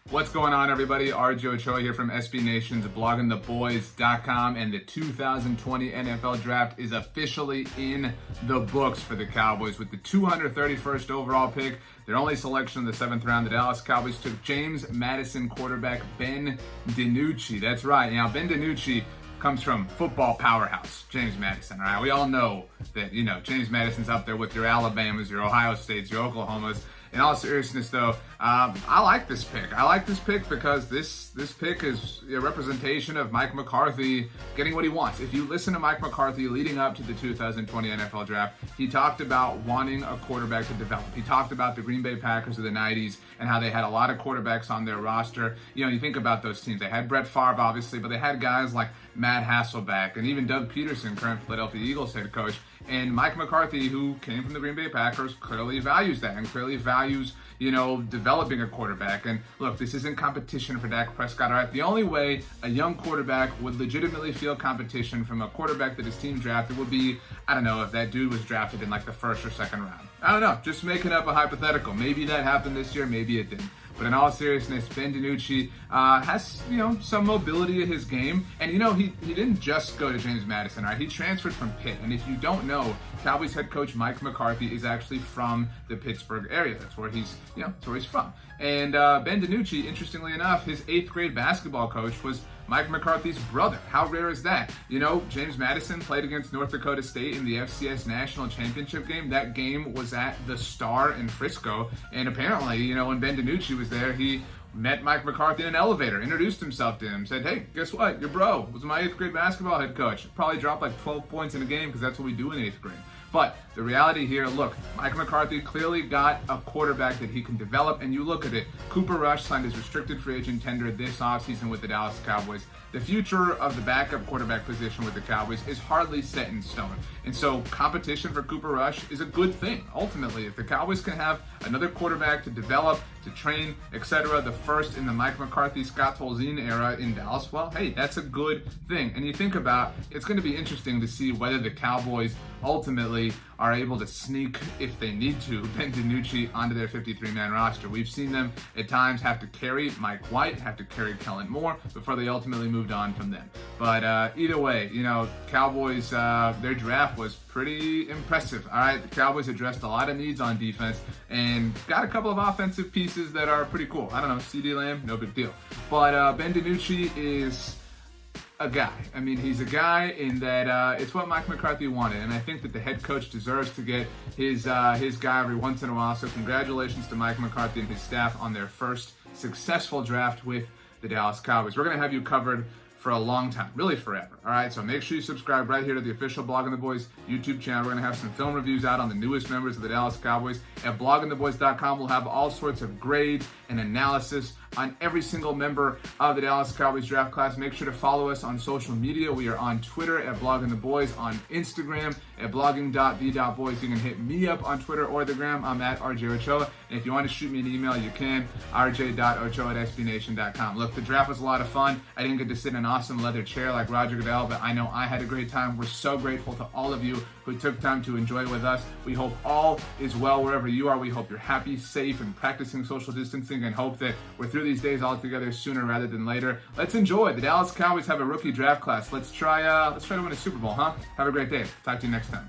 What's going on, everybody? Ochoa here from SB Nation's bloggingtheboys.com, and the 2020 NFL Draft is officially in the books for the Cowboys with the 231st overall pick. Their only selection in the 7th round, the Dallas Cowboys took Jame Madison quarterback Ben DiNucci. That's right. Now, Ben DiNucci comes from football powerhouse, Jame Madison. All right, we all know that, Jame Madison's up there with your Alabamas, your Ohio States, your Oklahomas. In all seriousness, though, I like this pick. I like this pick because this pick is a representation of Mike McCarthy getting what he wants. If you listen to Mike McCarthy leading up to the 2020 NFL Draft, he talked about wanting a quarterback to develop. He talked about the Green Bay Packers of the 90s and how they had a lot of quarterbacks on their roster. You think about those teams. They had Brett Favre, obviously, but they had guys like Matt Hasselbeck and even Doug Peterson, current Philadelphia Eagles head coach. And Mike McCarthy, who came from the Green Bay Packers, clearly values that and clearly values, developing a quarterback. And look, this isn't competition for Dak Prescott. All right, the only way a young quarterback would legitimately feel competition from a quarterback that his team drafted would be, I don't know, if that dude was drafted in like the 1st or 2nd round. I don't know, just making up a hypothetical. Maybe that happened this year, maybe it didn't. But in all seriousness, Ben DiNucci has, some mobility in his game. And, he didn't just go to Jame Madison, right? He transferred from Pitt. And if you don't know, Cowboys head coach Mike McCarthy is actually from the Pittsburgh area. That's where he's from. And Ben DiNucci, interestingly enough, his 8th grade basketball coach was Mike McCarthy's brother. How rare is that? Jame Madison played against North Dakota State in the FCS National Championship game. That game was at the Star in Frisco. And apparently, when Ben DiNucci was there, he met Mike McCarthy in an elevator, introduced himself to him, said, hey, guess what? Your bro was my 8th grade basketball head coach. Probably dropped like 12 points in a game because that's what we do in 8th grade. But the reality here, look, Mike McCarthy clearly got a quarterback that he can develop, and you look at it. Cooper Rush signed his restricted free agent tender this offseason with the Dallas Cowboys. The future of the backup quarterback position with the Cowboys is hardly set in stone. And so competition for Cooper Rush is a good thing. Ultimately, if the Cowboys can have another quarterback to develop, to train, etc., the first in the Mike McCarthy, Scott Tolzien era in Dallas, well, hey, that's a good thing. And you think about, it's going to be interesting to see whether the Cowboys ultimately are able to sneak, if they need to, Ben DiNucci onto their 53-man roster. We've seen them at times have to carry Mike White, have to carry Kellen Moore before they ultimately moved on from them. But either way, Cowboys, their draft was pretty impressive. All right, the Cowboys addressed a lot of needs on defense and got a couple of offensive pieces that are pretty cool. I don't know, CD Lamb, no big deal. But Ben DiNucci is a guy. I mean, he's a guy in that it's what Mike McCarthy wanted, and I think that the head coach deserves to get his guy every once in a while. So congratulations to Mike McCarthy and his staff on their first successful draft with the Dallas Cowboys. We're going to have you covered for a long time, really forever. All right, so make sure you subscribe right here to the official Blogging the Boys YouTube channel. We're going to have some film reviews out on the newest members of the Dallas Cowboys. At bloggingtheboys.com, we'll have all sorts of grades and analysis on every single member of the Dallas Cowboys draft class. Make sure to follow us on social media. We are on Twitter at Blogging the Boys, on Instagram at blogging.the.boys. You can hit me up on Twitter or the gram. I'm at RJ Ochoa. And if you want to shoot me an email, you can, rj.ochoa@sbnation.com. Look, the draft was a lot of fun. I didn't get to sit in an awesome leather chair like Roger Goodell, but I know I had a great time. We're so grateful to all of you who took time to enjoy with us. We hope all is well wherever you are. We hope you're happy, safe, and practicing social distancing, and hope that we're through these days all together sooner rather than later. Let's enjoy. The Dallas Cowboys have a rookie draft class. Let's try to win a Super Bowl, huh? Have a great day. Talk to you next time.